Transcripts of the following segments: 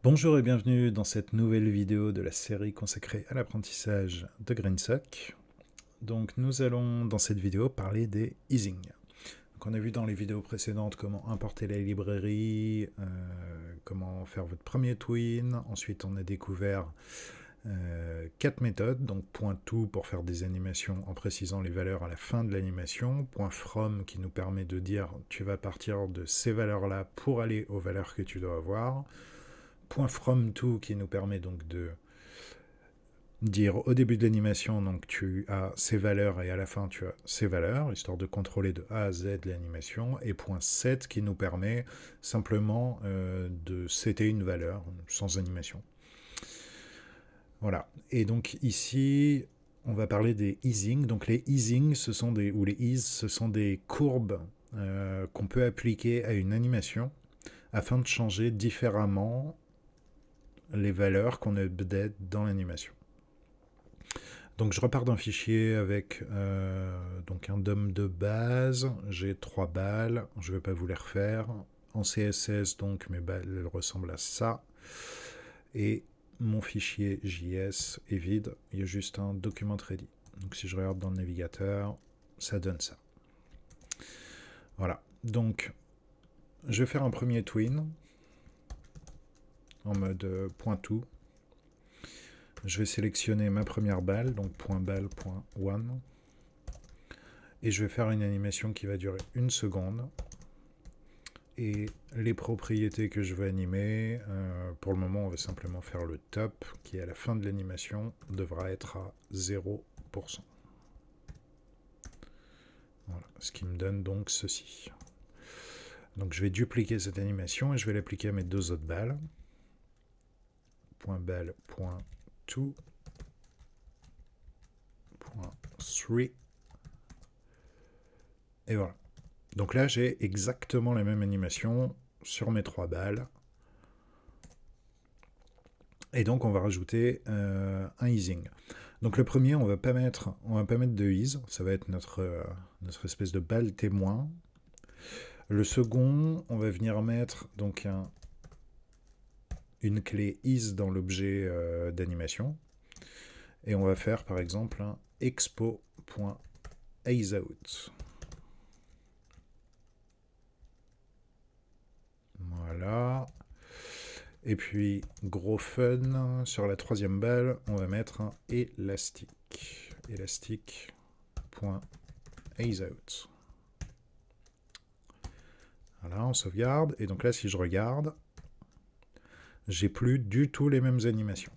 Bonjour et bienvenue dans cette nouvelle vidéo de la série consacrée à l'apprentissage de GreenSock. Donc nous allons dans cette vidéo parler des easing. Donc on a vu dans les vidéos précédentes comment importer la librairie, comment faire votre premier twin. Ensuite on a découvert 4 méthodes, donc point to pour faire des animations en précisant les valeurs à la fin de l'animation, point from qui nous permet de dire tu vas partir de ces valeurs là pour aller aux valeurs que tu dois avoir, point from to qui nous permet donc de dire au début de l'animation, donc tu as ces valeurs et à la fin tu as ces valeurs, histoire de contrôler de A à Z l'animation, et point set qui nous permet simplement de setter une valeur sans animation. Voilà. Et donc ici, on va parler des easing. Donc les easing, ou les ease, ce sont des courbes qu'on peut appliquer à une animation afin de changer différemment les valeurs qu'on update dans l'animation. Donc je repars d'un fichier avec donc un DOM de base, j'ai 3 balles, je ne vais pas vous les refaire. En CSS, donc mes balles elles ressemblent à ça. Et mon fichier JS est vide, il y a juste un document ready. Donc si je regarde dans le navigateur, ça donne ça. Voilà, donc je vais faire un premier twin en mode point to. Je vais sélectionner ma première balle, donc .balle.one. Et je vais faire une animation qui va durer 1 seconde. Et les propriétés que je veux animer, pour le moment on va simplement faire le top, qui à la fin de l'animation devra être à 0%. Voilà, ce qui me donne donc ceci. Donc je vais dupliquer cette animation et je vais l'appliquer à mes 2 autres balles. .balle.to, .3. Et voilà. Donc là, j'ai exactement la même animation sur mes 3 balles. Et donc, on va rajouter un easing. Donc le premier, on va pas mettre de ease. Ça va être notre espèce de balle témoin. Le second, on va venir mettre donc une clé is dans l'objet d'animation. Et on va faire par exemple un expo.aiseout. Voilà. Et puis, gros fun, sur la 3e balle, on va mettre un élastique. Elastic.aiseout. Voilà, on sauvegarde. Et donc là, si je regarde, j'ai plus du tout les mêmes animations.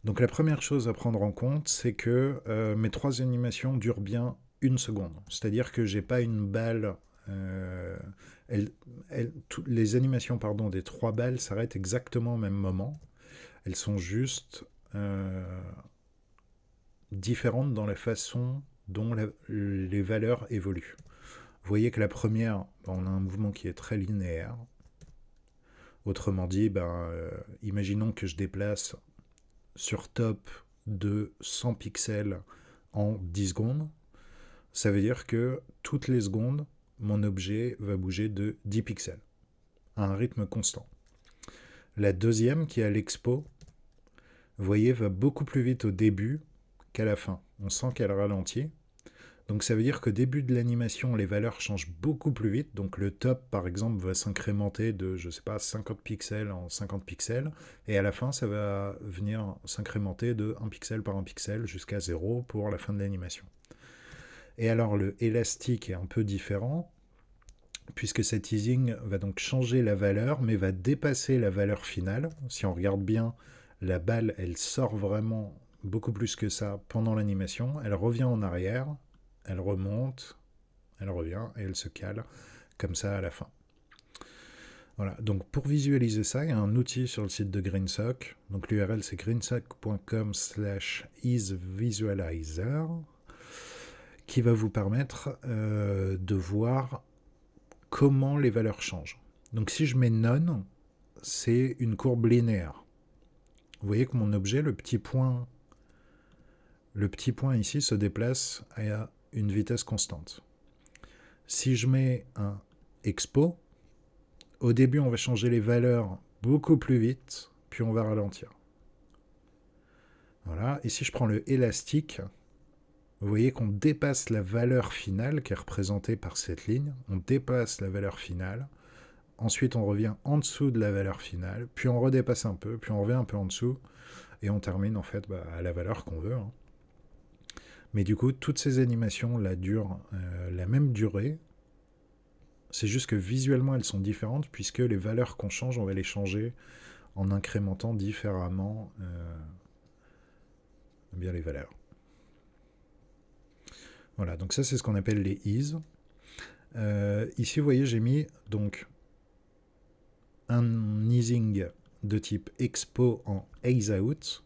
Donc la première chose à prendre en compte, c'est que mes 3 animations durent bien 1 seconde. C'est-à-dire que j'ai pas une balle... les animations des 3 balles s'arrêtent exactement au même moment. Elles sont juste différentes dans la façon dont les valeurs évoluent. Vous voyez que la première, on a un mouvement qui est très linéaire. Autrement dit, imaginons que je déplace sur top de 100 pixels en 10 secondes. Ça veut dire que toutes les secondes, mon objet va bouger de 10 pixels à un rythme constant. La deuxième, qui est à l'expo, vous voyez, va beaucoup plus vite au début qu'à la fin. On sent qu'elle ralentit. Donc ça veut dire qu'au début de l'animation, les valeurs changent beaucoup plus vite. Donc le top, par exemple, va s'incrémenter de, 50 pixels en 50 pixels. Et à la fin, ça va venir s'incrémenter de 1 pixel par 1 pixel jusqu'à 0 pour la fin de l'animation. Et alors le élastique est un peu différent, puisque cet easing va donc changer la valeur, mais va dépasser la valeur finale. Si on regarde bien, la balle, elle sort vraiment beaucoup plus que ça pendant l'animation. Elle revient en arrière, elle remonte, elle revient et elle se cale comme ça à la fin. Voilà, donc pour visualiser ça, il y a un outil sur le site de GreenSock. Donc l'URL c'est greensock.com/easevisualizer qui va vous permettre de voir comment les valeurs changent. Donc si je mets none, c'est une courbe linéaire. Vous voyez que mon objet, le petit point ici se déplace à une vitesse constante. Si je mets un expo, au début on va changer les valeurs beaucoup plus vite, puis on va ralentir. Voilà, et si je prends le élastique, vous voyez qu'on dépasse la valeur finale qui est représentée par cette ligne, on dépasse la valeur finale, ensuite on revient en dessous de la valeur finale, puis on redépasse un peu, puis on revient un peu en dessous, et on termine en fait à la valeur qu'on veut. Hein. Mais du coup, toutes ces animations là durent la même durée. C'est juste que visuellement, elles sont différentes, puisque les valeurs qu'on change, on va les changer en incrémentant différemment bien les valeurs. Voilà, donc ça, c'est ce qu'on appelle les is. Ici, vous voyez, j'ai mis donc un easing de type expo en ease out.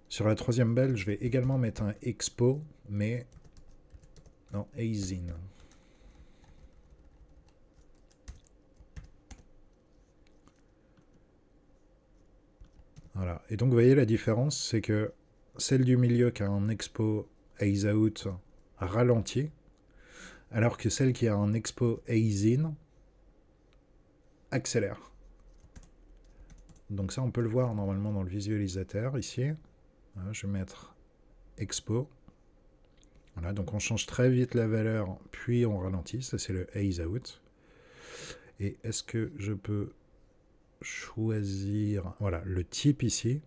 Sur la troisième balle, je vais également mettre un expo, mais en ease in. Voilà. Et donc, vous voyez, la différence, c'est que celle du milieu qui a un expo ease out ralentit, alors que celle qui a un expo ease in accélère. Donc ça, on peut le voir normalement dans le visualisateur, ici. Voilà, je vais mettre expo. Voilà, donc on change très vite la valeur, puis on ralentit. Ça, c'est le ease out. Et est-ce que je peux choisir... Voilà, le type ici.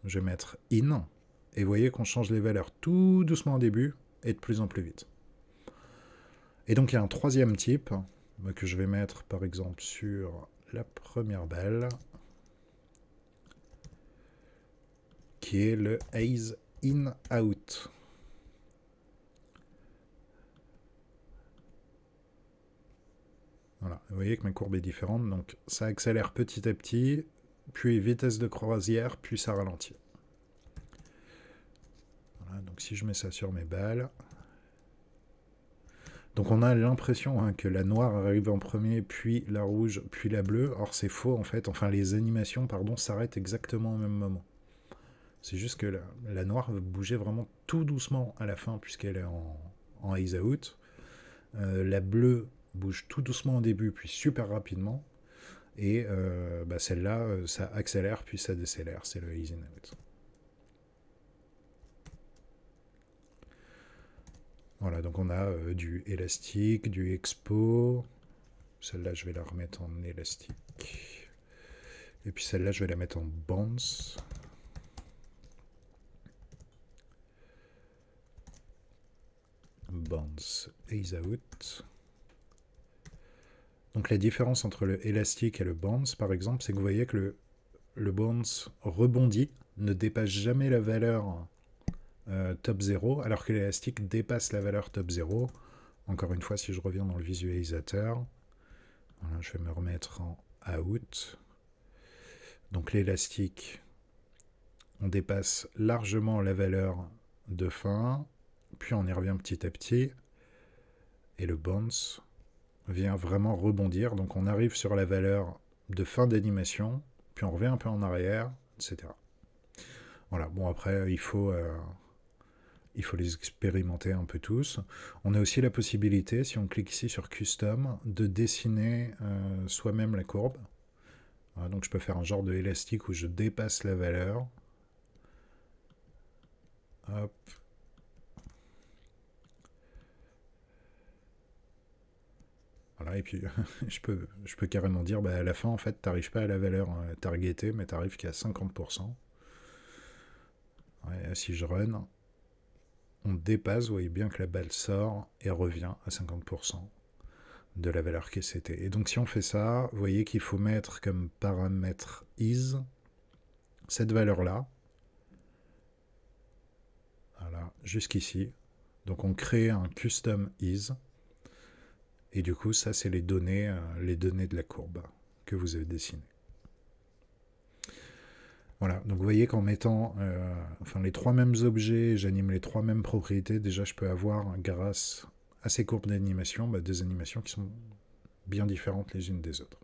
Je vais mettre in. Et vous voyez qu'on change les valeurs tout doucement au début et de plus en plus vite. Et donc, il y a un troisième type que je vais mettre, par exemple, sur la première balle, qui est le ease in out. Voilà, vous voyez que ma courbe est différente, donc ça accélère petit à petit, puis vitesse de croisière, puis ça ralentit. Voilà, donc si je mets ça sur mes balles... Donc on a l'impression que la noire arrive en premier, puis la rouge, puis la bleue. Or c'est faux en fait, enfin les animations s'arrêtent exactement au même moment. C'est juste que la noire va bouger vraiment tout doucement à la fin, puisqu'elle est en ease out. La bleue bouge tout doucement au début, puis super rapidement. Et celle-là, ça accélère, puis ça décélère. C'est le ease in out. Voilà, donc on a du élastique, du expo. Celle-là, je vais la remettre en élastique. Et puis celle-là, je vais la mettre en bounce. Bounce, ease out. Donc la différence entre le élastique et le bounce, par exemple, c'est que vous voyez que le bounce rebondit, ne dépasse jamais la valeur top 0, alors que l'élastique dépasse la valeur top 0. Encore une fois, si je reviens dans le visualisateur, voilà, je vais me remettre en out. Donc l'élastique, on dépasse largement la valeur de fin, puis on y revient petit à petit, et le bounce vient vraiment rebondir. Donc on arrive sur la valeur de fin d'animation, puis on revient un peu en arrière, etc. Voilà, bon après il faut les expérimenter un peu tous. On a aussi la possibilité, si on clique ici sur Custom, de dessiner soi-même la courbe. Voilà, donc je peux faire un genre de élastique où je dépasse la valeur. Hop. Voilà, et puis je peux carrément dire, à la fin, en fait, tu n'arrives pas à la valeur targetée, mais tu n'arrives qu'à 50%. Ouais, si je run, on dépasse, vous voyez bien que la balle sort et revient à 50% de la valeur que c'était. Et donc si on fait ça, vous voyez qu'il faut mettre comme paramètre is cette valeur-là. Voilà, jusqu'ici. Donc on crée un custom is. Et du coup, ça, c'est les données de la courbe que vous avez dessinées. Voilà, donc vous voyez qu'en mettant les trois mêmes objets, j'anime les trois mêmes propriétés, déjà je peux avoir, grâce à ces courbes d'animation, des animations qui sont bien différentes les unes des autres.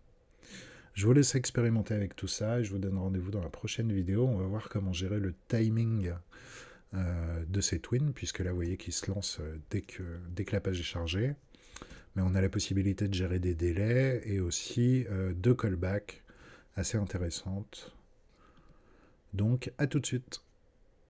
Je vous laisse expérimenter avec tout ça et je vous donne rendez-vous dans la prochaine vidéo. On va voir comment gérer le timing de ces twins, puisque là vous voyez qu'ils se lancent dès que la page est chargée. Mais on a la possibilité de gérer des délais et aussi de callback assez intéressantes. Donc à tout de suite.